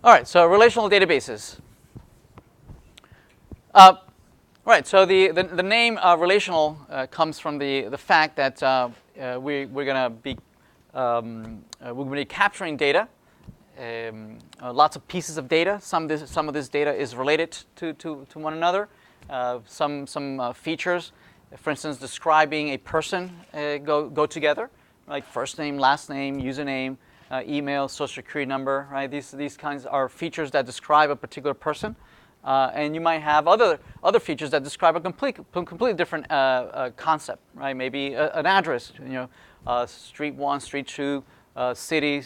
All right, so relational databases. Right, so the name relational comes from the fact that we're going to be capturing data, lots of pieces of data. Some of this data is related to one another. Some features, for instance, describing a person go together, like first name, last name, username, email, social security number. Right, these kinds are features that describe a particular person. And you might have other features that describe a completely different concept, right? Maybe an address, street 1, street 2, city,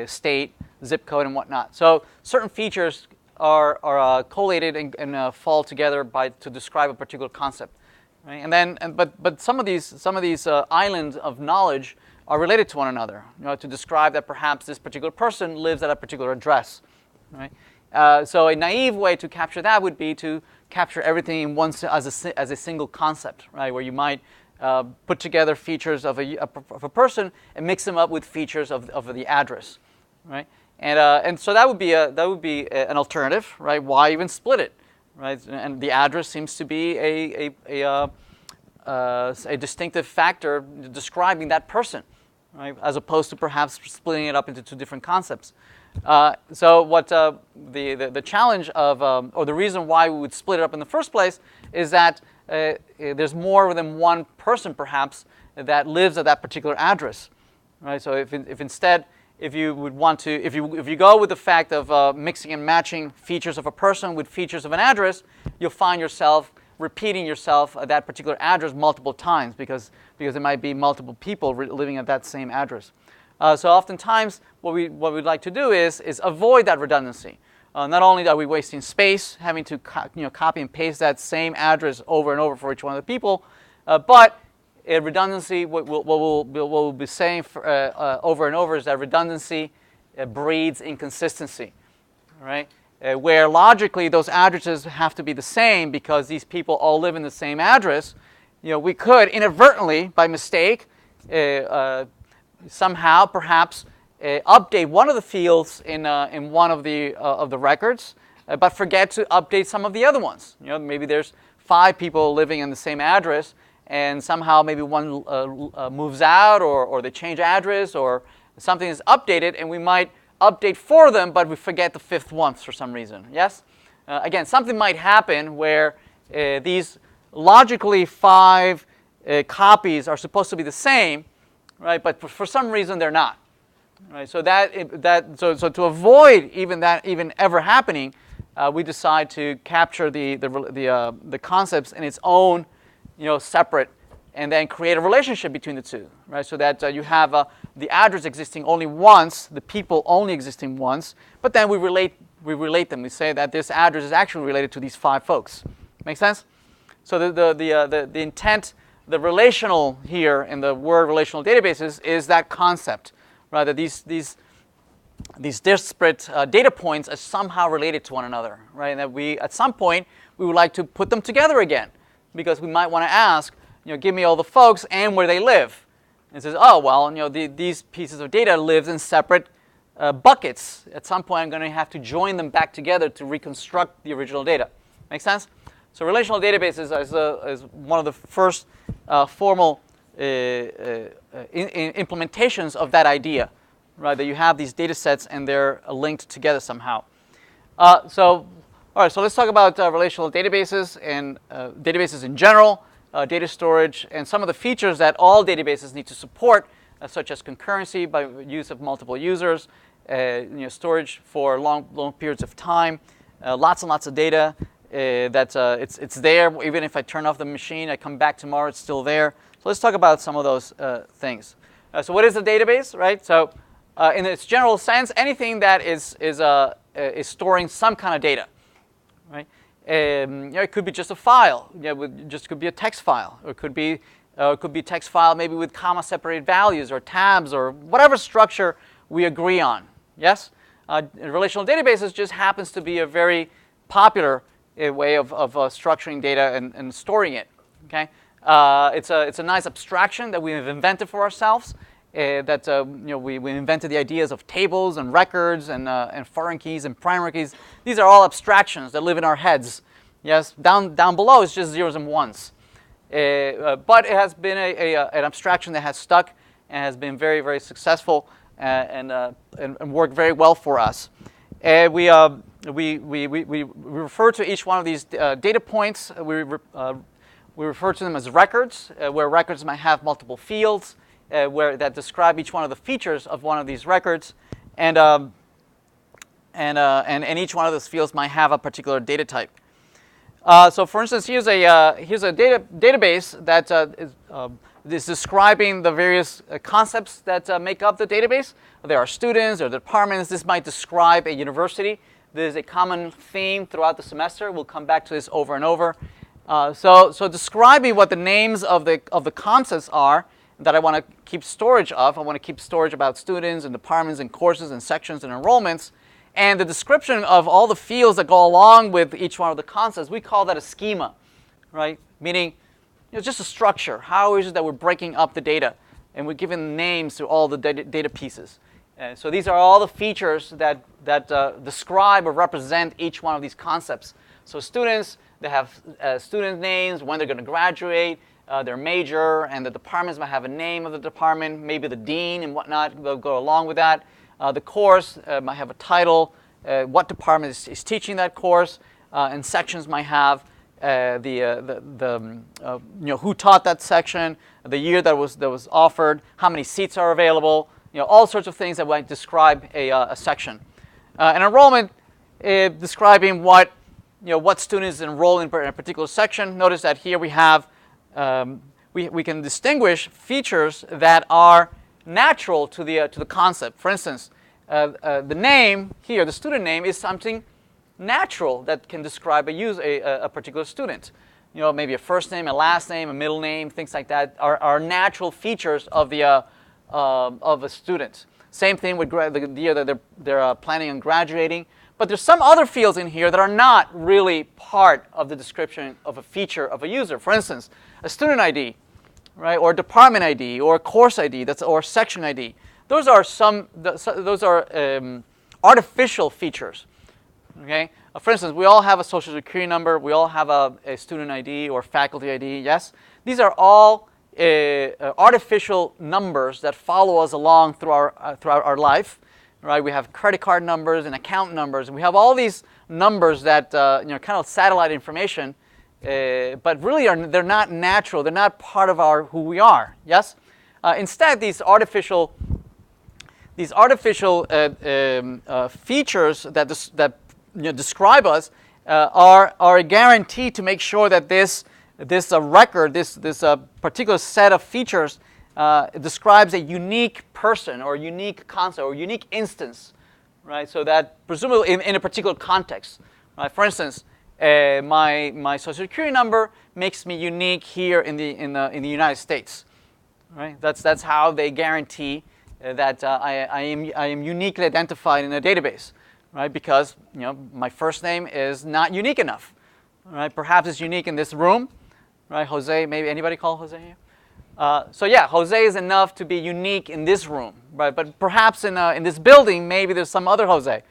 state, zip code, and whatnot. So certain features are collated and fall together to describe a particular concept, right? And then, but some of these islands of knowledge are related to one another, to describe that perhaps this particular person lives at a particular address, right? So a naive way to capture that would be to capture everything in one as a single concept, right? Where you might put together features of a person and mix them up with features of the address, right? And so that would be an alternative, right? Why even split it, right? And the address seems to be a distinctive factor describing that person, right? As opposed to perhaps splitting it up into two different concepts. So what the challenge of, or the reason why we would split it up in the first place is that there's more than one person perhaps that lives at that particular address, right? So if instead, if you would want to, if you go with the fact of mixing and matching features of a person with features of an address, you'll find yourself repeating yourself at that particular address multiple times because there might be multiple people living at that same address. So oftentimes, what we'd like to do is avoid that redundancy. Not only are we wasting space, having to copy and paste that same address over and over for each one of the people, but redundancy, what we'll be saying over and over is that redundancy breeds inconsistency, right? Where logically those addresses have to be the same because these people all live in the same address. We could inadvertently, by mistake, somehow perhaps update one of the fields in one of the records, but forget to update some of the other ones. Maybe there's 5 people living in the same address, and somehow maybe one moves out, or they change address, or something is updated, and we might update 4 of them, but we forget the 5th one for some reason. Yes? Again, something might happen where these logically 5 copies are supposed to be the same, right? But for some reason they're not, right? So so to avoid even ever happening, we decide to capture the concepts in its own, separate, and then create a relationship between the two, right? So that you have the address existing only once, the people only existing once, but then we relate them. We say that this address is actually related to these 5 folks. Make sense? So the intent. The relational here in the word relational databases is that concept, right? That these disparate data points are somehow related to one another, right? And that at some point we would like to put them together again, because we might want to ask, give me all the folks and where they live. And it says, oh well, these pieces of data live in separate buckets. At some point I'm going to have to join them back together to reconstruct the original data. Make sense? So relational databases is one of the first formal implementations of that idea, right? That you have these data sets and they're linked together somehow. All right, so let's talk about relational databases and databases in general, data storage, and some of the features that all databases need to support, such as concurrency by use of multiple users, storage for long periods of time, lots and lots of data. It's there. Even if I turn off the machine, I come back tomorrow, it's still there. So let's talk about some of those things. So what is a database, right? So in its general sense, anything that is storing some kind of data, right? It could be just a file. It just could be a text file, or it could be text file maybe with comma separated values or tabs or whatever structure we agree on. Yes, relational databases just happens to be a very popular way of structuring data and storing it. Okay, it's a nice abstraction that we have invented for ourselves, we invented the ideas of tables and records and foreign keys and primary keys. These are all abstractions that live in our heads. Yes, down below is just zeros and ones. But it has been an abstraction that has stuck and has been very, very successful and worked very well for us. We refer to each one of these data points. We refer to them as records, where records might have multiple fields that describe each one of the features of one of these records, and each one of those fields might have a particular data type. So, for instance, here's a database that is describing the various concepts that make up the database. There are students, there are departments. This might describe a university. This is a common theme throughout the semester. We'll come back to this over and over. So describing what the names of the concepts are that I want to keep storage of. I want to keep storage about students and departments and courses and sections and enrollments. And the description of all the fields that go along with each one of the concepts, we call that a schema, right? Meaning, just a structure. How is it that we're breaking up the data? And we're giving names to all the data pieces. So these are all the features that describe or represent each one of these concepts. So students, they have student names, when they're going to graduate, their major, and the departments might have a name of the department, maybe the dean and whatnot will go along with that. The course might have a title, what department is teaching that course, and sections might have who taught that section, the year that was offered, how many seats are available, all sorts of things that might describe a section. An enrollment describing what students enroll in a particular section. Notice that here we have we can distinguish features that are natural to the concept. For instance, the name here, the student name, is something natural that can describe a particular student. Maybe a first name, a last name, a middle name, things like that are natural features of a student. Same thing with the year that they're planning on graduating. But there's some other fields in here that are not really part of the description of a feature of a user. For instance, a student ID, right, or department ID, or course ID, or section ID. Those are artificial features. Okay. For instance, we all have a social security number. We all have a student ID or faculty ID. Yes, these are all artificial numbers that follow us along throughout our life. Right. We have credit card numbers and account numbers, and we have all these numbers that kind of satellite information. But really, they're not natural. They're not part of who we are. Yes. Instead, these artificial features that describe us are a guarantee to make sure that this record, this particular set of features, describes a unique person or unique concept or unique instance, right? So that presumably in a particular context, right? For instance, my social security number makes me unique here in the United States, right? That's how they guarantee that I am uniquely identified in a database, right? Because my first name is not unique enough, right? Perhaps it's unique in this room, right? Jose, maybe anybody call Jose here? So yeah, Jose is enough to be unique in this room, right? But perhaps in this building, maybe there's some other Jose.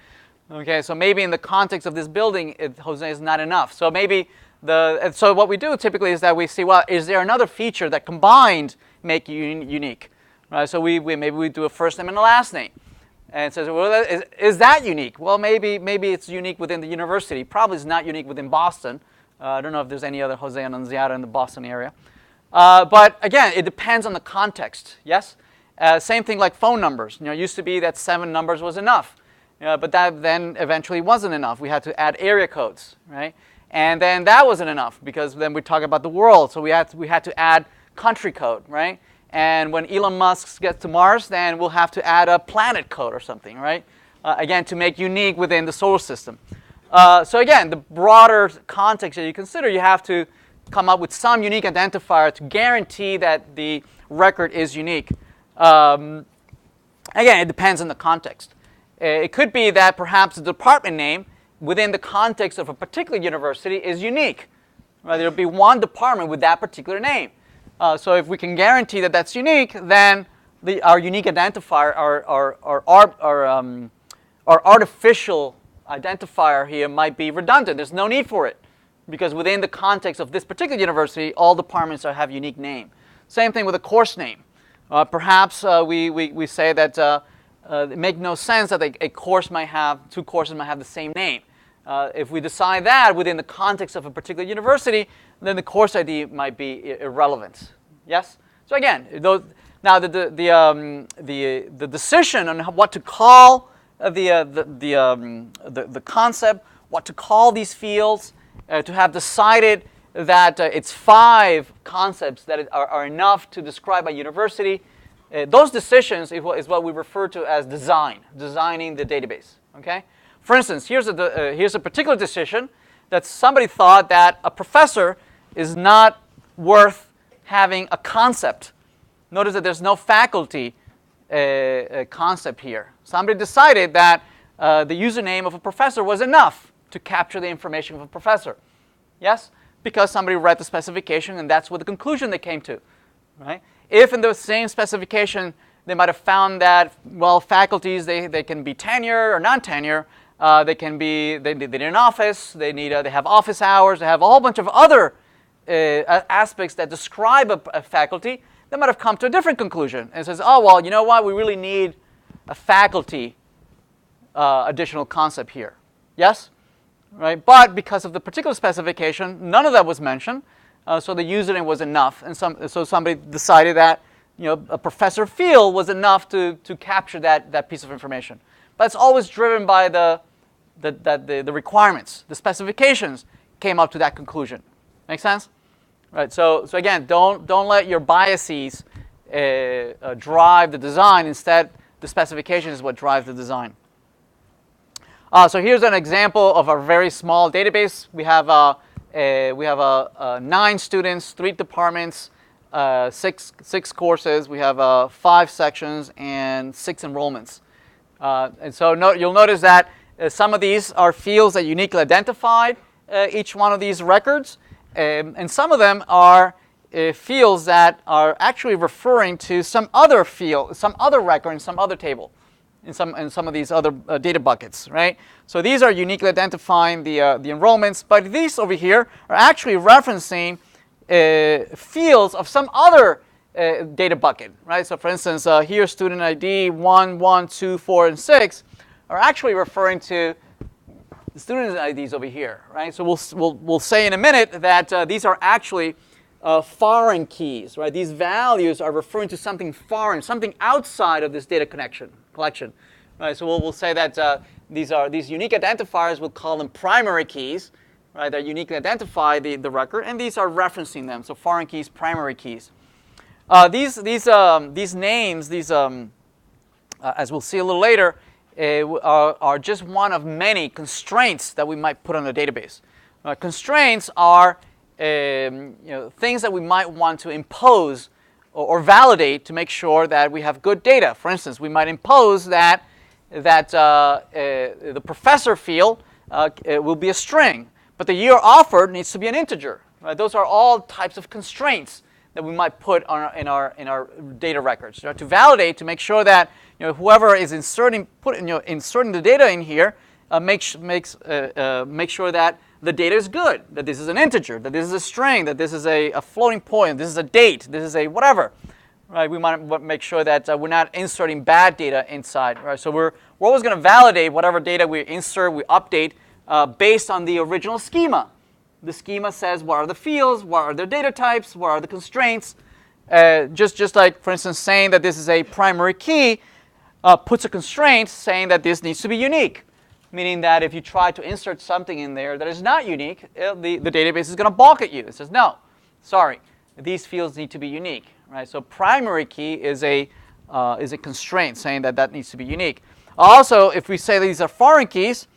Okay, so maybe in the context of this building, Jose is not enough. So maybe so what we do typically is that we see, well, is there another feature that combined make you unique, right? So maybe we do a first name and a last name, and it says, well, is that unique? Well, maybe it's unique within the university. Probably it's not unique within Boston. I don't know if there's any other Jose Annunziata in the Boston area. But again, it depends on the context. Yes, same thing like phone numbers. It used to be that 7 numbers was enough. But that then eventually wasn't enough. We had to add area codes, right? And then that wasn't enough because then we talk about the world. So we had to add country code, right? And when Elon Musk gets to Mars, then we'll have to add a planet code or something, right? Again, to make unique within the solar system. So again, the broader context that you consider, you have to come up with some unique identifier to guarantee that the record is unique. Again, it depends on the context. It could be that perhaps the department name within the context of a particular university is unique. Right? There'll be one department with that particular name. So if we can guarantee that that's unique, then our unique identifier, our artificial identifier here might be redundant. There's no need for it, because within the context of this particular university, all departments have unique name. Same thing with a course name. Perhaps we say that it makes no sense that a course might have, two courses might have the same name. If we decide that within the context of a particular university, then the course ID might be irrelevant. Yes? So again, now the decision on what to call the concept, what to call these fields, to have decided that it's 5 concepts that are enough to describe a university, those decisions is what we refer to as designing the database. Okay? For instance, here's a particular decision that somebody thought that a professor is not worth having a concept. Notice that there's no faculty concept here. Somebody decided that the username of a professor was enough to capture the information of a professor. Yes? Because somebody read the specification and that's what the conclusion they came to. Right? If in the same specification they might have found that, well, faculties, they can be tenure or non-tenure, they need an office, they have office hours, they have a whole bunch of other aspects that describe a faculty, they might have come to a different conclusion and says, oh, well, you know what, we really need a faculty additional concept here. Yes? Right? But because of the particular specification, none of that was mentioned, so the username was enough, and so somebody decided that a professor field was enough to capture that piece of information. But it's always driven by the requirements. The specifications came up to that conclusion. Make sense? Right. So again, don't let your biases drive the design. Instead, the specification is what drives the design. So here's an example of a very small database. We have 9 students, 3 departments, 6 courses. We have 5 sections and 6 enrollments. And so you'll notice that some of these are fields that uniquely identified each one of these records, and some of them are fields that are actually referring to some other field, some other record in some other table, in some of these other data buckets, right? So these are uniquely identifying the enrollments, but these over here are actually referencing fields of some other data bucket, right? So for instance, here student ID 1, 1, 2, 4, and 6 are actually referring to the student IDs over here, right? So we'll say in a minute that these are actually foreign keys, right? These values are referring to something foreign, something outside of this data collection, right? So we'll say that these unique identifiers, we'll call them primary keys, right? That uniquely identify the record, and these are referencing them. So foreign keys, primary keys. These names, as we'll see a little later, are just one of many constraints that we might put on a database. Constraints are things that we might want to impose or validate to make sure that we have good data. For instance, we might impose that the professor field will be a string, but the year offered needs to be an integer. Right? Those are all types of constraints that we might put in our data records, to validate, to make sure that whoever is inserting the data in here make sure that the data is good, that this is an integer, that this is a string, that this is a floating point, this is a date, this is a whatever. Right? We want to make sure that we're not inserting bad data inside. Right? So we're always going to validate whatever data we insert, we update based on the original schema. The schema says what are the fields, what are their data types, what are the constraints. Just like, for instance, saying that this is a primary key puts a constraint saying that this needs to be unique, meaning that if you try to insert something in there that is not unique, the database is going to balk at you. It says, no, sorry, these fields need to be unique. Right? So primary key is a constraint saying that needs to be unique. Also, if we say that these are foreign keys,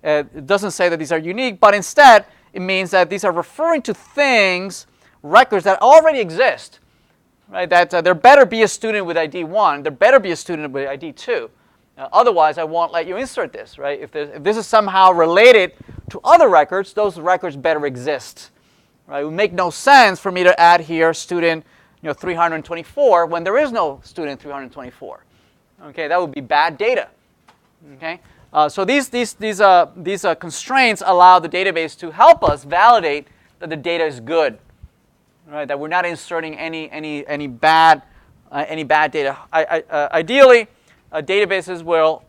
it doesn't say that these are unique, but instead it means that these are referring to things, records that already exist. Right? That there better be a student with ID 1, there better be a student with ID 2. Otherwise, I won't let you insert this. Right? If this is somehow related to other records, those records better exist. Right? It would make no sense for me to add here student 324 when there is no student 324. Okay, that would be bad data. Okay, so these constraints allow the database to help us validate that the data is good, right? That we're not inserting any bad data. Ideally, databases will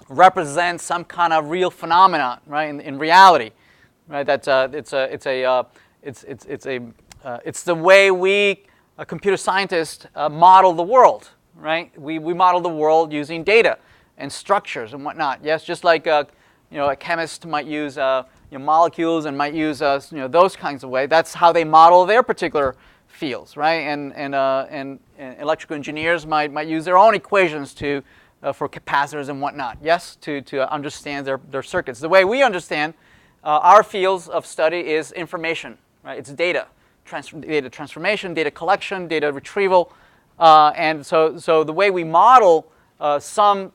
represent some kind of real phenomenon, right? In reality, right? That it's the way we computer scientists model the world, right? We model the world using data and structures and whatnot. Yes, just like a chemist might use molecules and might use those kinds of ways. That's how they model their particular fields, right? And electrical engineers might use their own equations for capacitors and whatnot. Yes, to understand their circuits. The way we understand our fields of study is information, right? It's data. Data transformation, data collection, data retrieval, and so the way we model some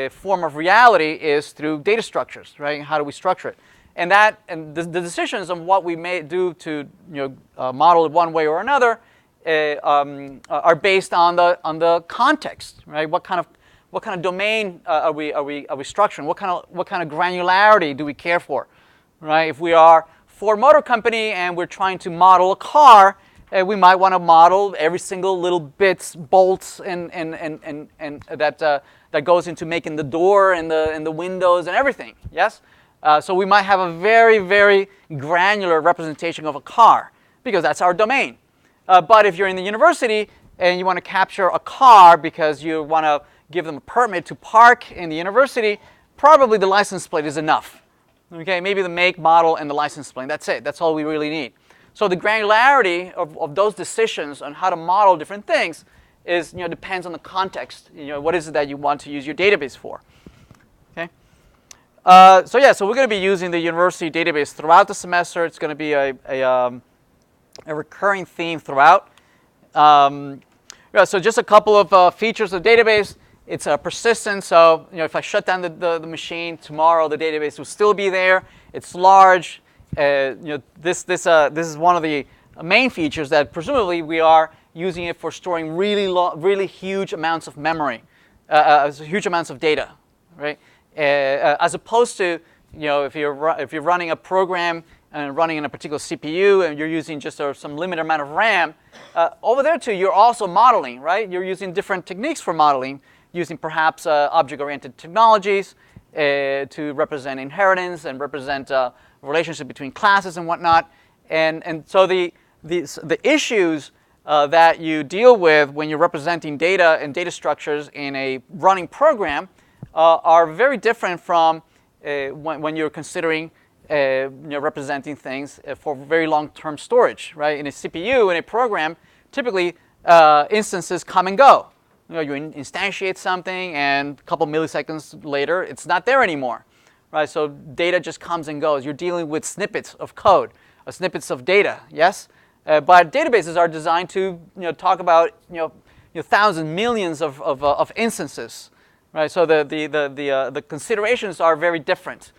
form of reality is through data structures, right? How do we structure it? And the decisions on what we may do to model it one way or another are based on the context, right? What kind of domain are we structuring? What kind of granularity do we care for, right? If we are Ford Motor Company and we're trying to model a car, we might want to model every single little bits, bolts, and that goes into making the door and the windows and everything. Yes, so we might have a very, very granular representation of a car because that's our domain. But if you're in the university and you want to capture a car because you want to give them a permit to park in the university, probably the license plate is enough. Okay, maybe the make, model, and the license plate. That's it. That's all we really need. So the granularity of those decisions on how to model different things is depends on the context. What is it that you want to use your database for? Okay. So we're going to be using the university database throughout the semester. It's going to be a recurring theme throughout. So just a couple of features of the database. It's persistent, so if I shut down the machine tomorrow, the database will still be there. It's large. This is one of the main features that presumably we are using it for storing really huge amounts of memory, huge amounts of data, right? As opposed to if you're running a program and running in a particular CPU and you're using just some limited amount of RAM, over there too you're also modeling, right? You're using different techniques for modeling, using perhaps object-oriented technologies to represent inheritance and represent relationship between classes and whatnot. And so the issues that you deal with when you're representing data and data structures in a running program are very different from when you're considering representing things for very long-term storage, right? In a CPU, in a program, typically instances come and go. You instantiate something, and a couple milliseconds later, it's not there anymore, right? So data just comes and goes. You're dealing with snippets of code, snippets of data, yes? But databases are designed to talk about thousands, millions of instances, right? So the considerations are very different,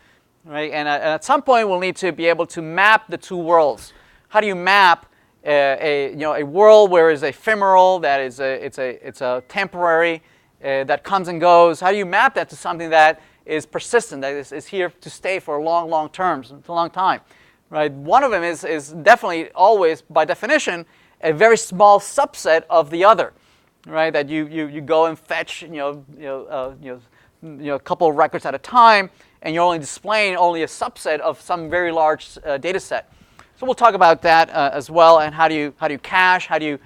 right? And at some point, we'll need to be able to map the two worlds. How do you map a world where is ephemeral, that is it's a temporary, that comes and goes? How do you map that to something that is persistent, that is here to stay for long terms, a long time, right? One of them is definitely always, by definition, a very small subset of the other, right? That you go and fetch a couple of records at a time, and you're only displaying only a subset of some very large data set. So we'll talk about that as well, and how do you cache, how do you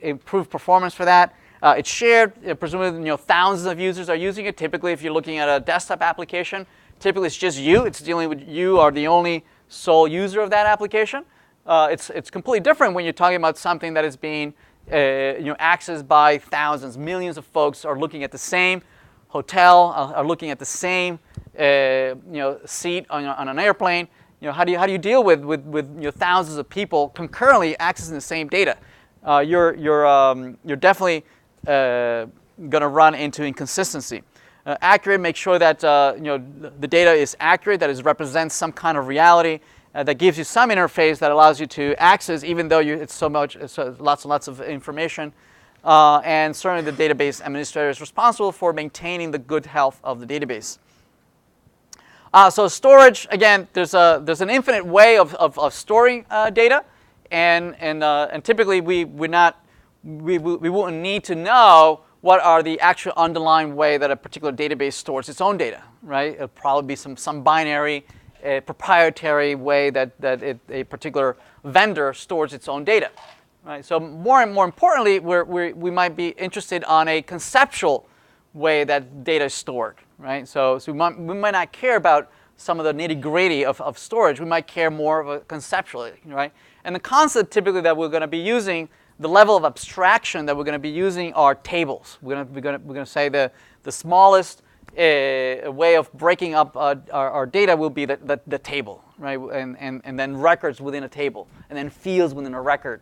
improve performance for that. It's shared. Presumably, thousands of users are using it. Typically, if you're looking at a desktop application, typically it's just you. It's dealing with you are the only sole user of that application. It's completely different when you're talking about something that is being accessed by thousands, millions of folks are looking at the same hotel, are looking at the same seat on an airplane. How do you deal with thousands of people concurrently accessing the same data? You're definitely going to run into inconsistency. Accurate, make sure that the data is accurate, that it represents some kind of reality, that gives you some interface that allows you to access, even though it's lots and lots of information. And certainly the database administrator is responsible for maintaining the good health of the database. So storage, again, there's an infinite way of storing data, and typically we wouldn't need to know what are the actual underlying way that a particular database stores its own data, right? It'll probably be some binary, proprietary way that a particular vendor stores its own data, right? So more and more importantly, we might be interested on a conceptual way that data is stored, right? So we might not care about some of the nitty-gritty of storage. We might care more of a conceptually, right? And the concept typically that we're going to be using, the level of abstraction that we're going to be using are tables. We're going to say the smallest way of breaking up our data will be the table, right? And then records within a table, and then fields within a record.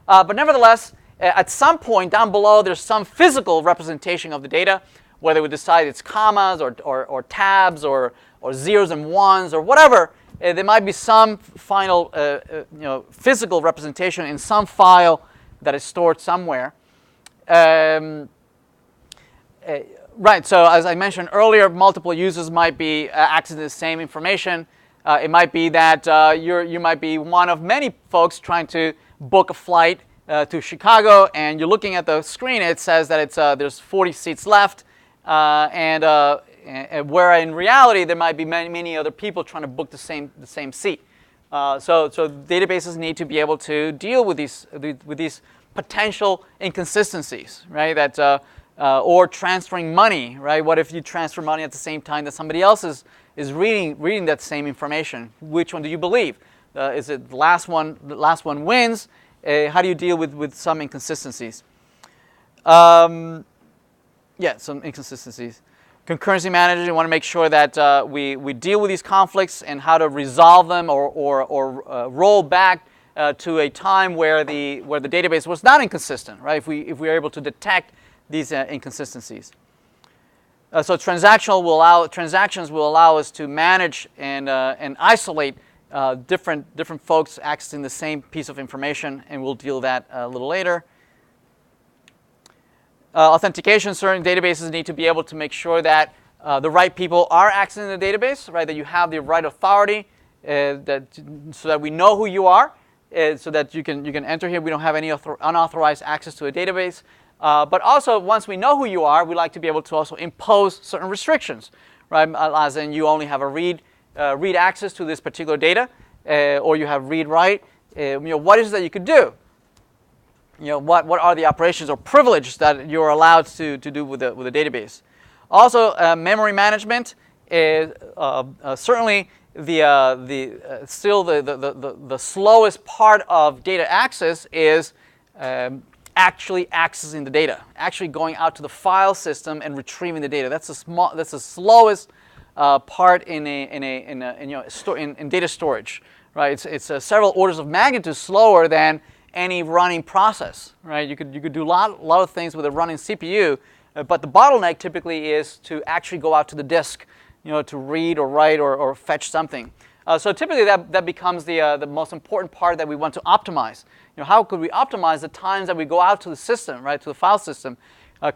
But nevertheless, at some point down below, there's some physical representation of the data, whether we decide it's commas or tabs or zeros and ones or whatever. There might be some final physical representation in some file that is stored somewhere. Right, so as I mentioned earlier, multiple users might be accessing the same information. It might be that you might be one of many folks trying to book a flight to Chicago, and you're looking at the screen. It says that there's 40 seats left, and where in reality there might be many other people trying to book the same seat. So databases need to be able to deal with these potential inconsistencies, right? Or transferring money, right? What if you transfer money at the same time that somebody else is reading that same information? Which one do you believe? Is it the last one? The last one wins. How do you deal with some inconsistencies? Yeah, some inconsistencies. Concurrency managers, you want to make sure that we deal with these conflicts and how to resolve them or roll back to a time where the database was not inconsistent, right? If we are able to detect these inconsistencies. So transactions will allow us to manage and isolate different folks accessing the same piece of information, and we'll deal with that a little later. Authentication, certain databases need to be able to make sure that the right people are accessing the database, right? That you have the right authority, so that we know who you are, so that you can enter here. We don't have any unauthorized access to a database. But also, once we know who you are, we like to be able to also impose certain restrictions, right? As in, you only have a read access to this particular data, or you have read-write. What is it that you could do? What are the operations or privileges that you're allowed to do with a database? Also, memory management is certainly still the slowest part of data access is actually accessing the data, actually going out to the file system and retrieving the data. That's the slowest part in data storage, right? It's several orders of magnitude slower than any running process, right? You could do a lot of things with a running CPU, but the bottleneck typically is to actually go out to the disk, to read or write or fetch something. So typically that becomes the most important part that we want to optimize. How could we optimize the times that we go out to the system, right, to the file system?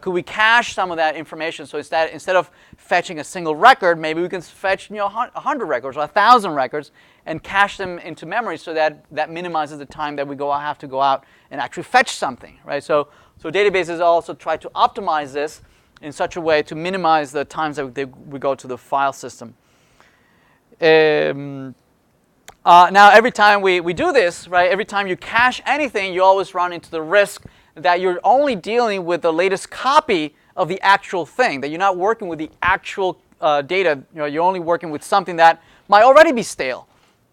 Could we cache some of that information? So instead of fetching a single record, maybe we can fetch 100 records or 1,000 records and cache them into memory, so that minimizes the time that we have to go out and actually fetch something, right? So databases also try to optimize this in such a way to minimize the times that we go to the file system. Now, every time we do this, right, every time you cache anything, you always run into the risk that you're only dealing with the latest copy of the actual thing, that you're not working with the actual data. You're only working with something that might already be stale,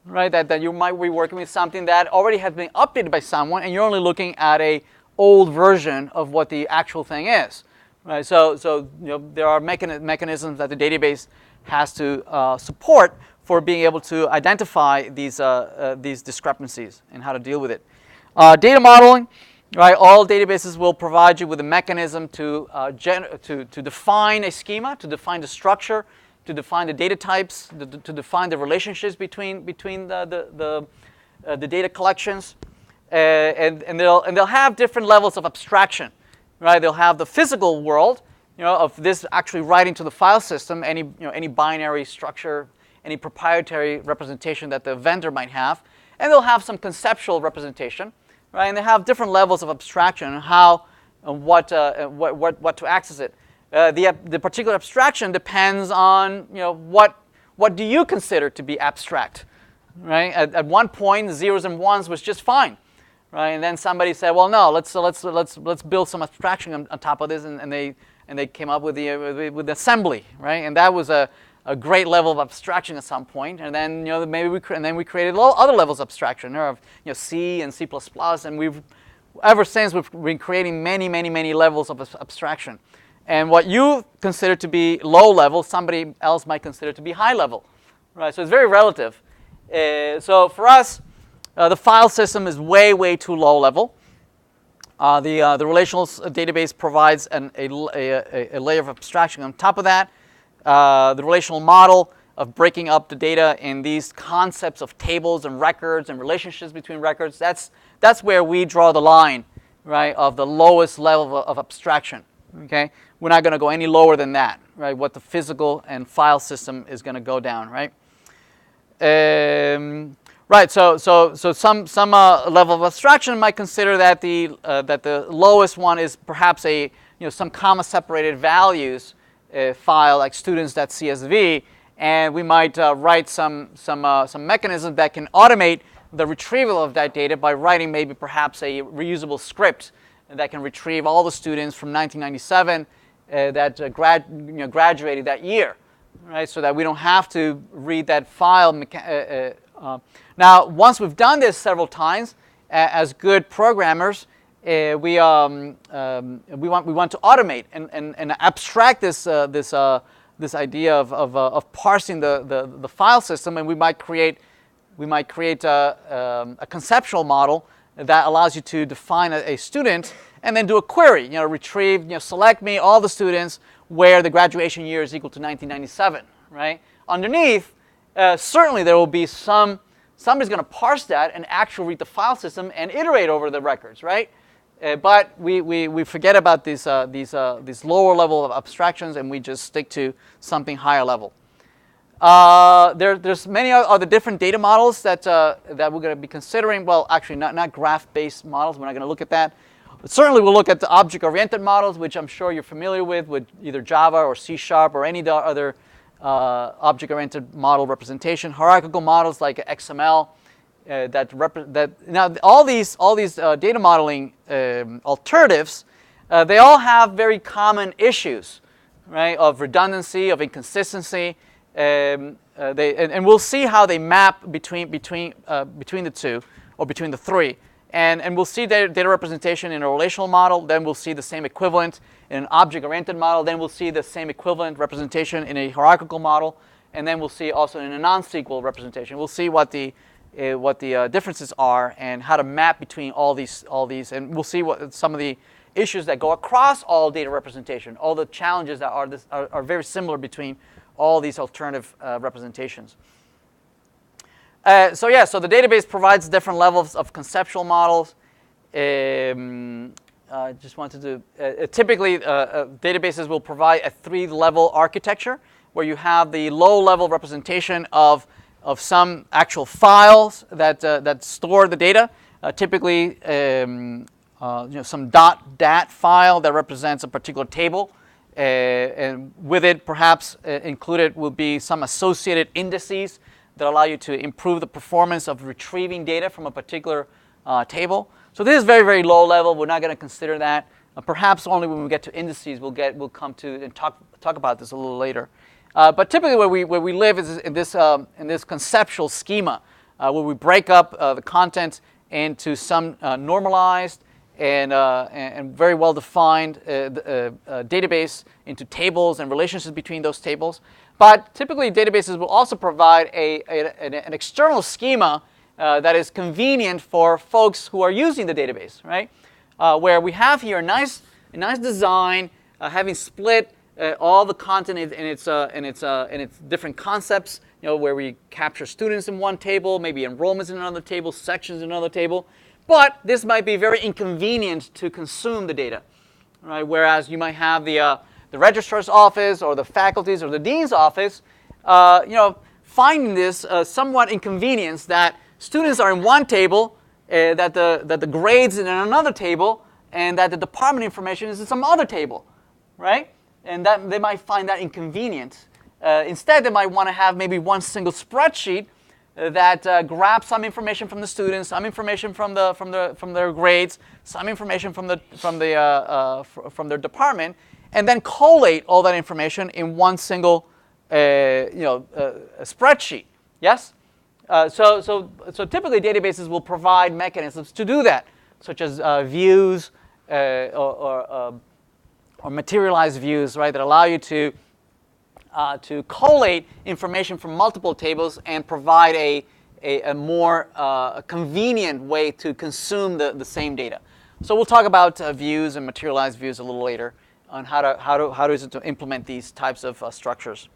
right? That you might be working with something that already has been updated by someone, and you're only looking at an old version of what the actual thing is, right? So there are mechanisms that the database has to support for being able to identify these discrepancies and how to deal with it. Data modeling, right? All databases will provide you with a mechanism to define a schema, to define the structure, to define the data types, to define the relationships between the data collections, and they'll have different levels of abstraction, right? They'll have the physical world, of this actually writing to the file system, any binary structure, any proprietary representation that the vendor might have, and they'll have some conceptual representation, right? And they have different levels of abstraction and how, what to access it. The particular abstraction depends on what do you consider to be abstract, right? At one point, zeros and ones was just fine, right? And then somebody said, well, no, let's build some abstraction on top of this, and they came up with the assembly, right? And that was a great level of abstraction at some point. And then maybe we created other levels of abstraction of C and C++, and ever since we've been creating many levels of abstraction. And what you consider to be low level, somebody else might consider to be high level, right? So it's very relative. So for us, the file system is way too low level. The relational database provides a layer of abstraction on top of that. The relational model of breaking up the data in these concepts of tables and records and relationships between records, that's where we draw the line, right, of the lowest level of abstraction. Okay, we're not going to go any lower than that, right? What the physical and file system is going to go down, right? Right. So some level of abstraction might consider that the lowest one is perhaps some comma separated values file like students.csv, and we might write some mechanism that can automate the retrieval of that data by writing maybe perhaps a reusable script that can retrieve all the students from 1997 that graduated that year, right? So that we don't have to read that file. Now, once we've done this several times, as good programmers, we want to automate and abstract this idea of parsing the file system, and we might create a conceptual model that allows you to define a student and then do a query, retrieve, select me all the students where the graduation year is equal to 1997, right? Underneath, certainly there will be somebody's going to parse that and actually read the file system and iterate over the records, right? But we forget about these lower level of abstractions, and we just stick to something higher level. There's many other different data models that we're going to be considering. Well, actually, not graph-based models. We're not going to look at that. But certainly, we'll look at the object-oriented models, which I'm sure you're familiar with either Java or C# or any other object-oriented model representation. Hierarchical models like XML. Now all these data modeling alternatives, they all have very common issues, right? Of redundancy, of inconsistency. And we'll see how they map between the two, or between the three, and we'll see data representation in a relational model. Then we'll see the same equivalent in an object-oriented model. Then we'll see the same equivalent representation in a hierarchical model, and then we'll see also in a non-SQL representation. We'll see what the differences are and how to map between all these, and we'll see what some of the issues that go across all data representation, all the challenges that are very similar between all these alternative representations. So the database provides different levels of conceptual models. Just wanted to typically databases will provide a 3-level architecture where you have the low-level representation of some actual files that store the data. Typically, some .dat file that represents a particular table, and with it, perhaps included will be some associated indices that allow you to improve the performance of retrieving data from a particular table. So this is very low level. We're not going to consider that. Perhaps only when we get to indices we'll come to and talk about this a little later. But typically where we live is in this conceptual schema where we break up the content into some normalized and very well-defined database into tables and relationships between those tables. But typically databases will also provide an external schema that is convenient for folks who are using the database, right? Where we have here a nice design having split all the content in its different concepts, where we capture students in one table, maybe enrollments in another table, sections in another table. But this might be very inconvenient to consume the data, right? Whereas you might have the registrar's office or the faculty's or the dean's office, finding this somewhat inconvenience that students are in one table, that the grades in another table, and that the department information is in some other table, right? And that they might find that inconvenient. Instead, they might want to have maybe one single spreadsheet that grabs some information from the students, some information from their grades, some information from their department, and then collate all that information in one single spreadsheet. Yes. So typically databases will provide mechanisms to do that, such as views or materialized views, right, that allow you to collate information from multiple tables and provide a more convenient way to consume the same data. So we'll talk about views and materialized views a little later on how to implement these types of structures.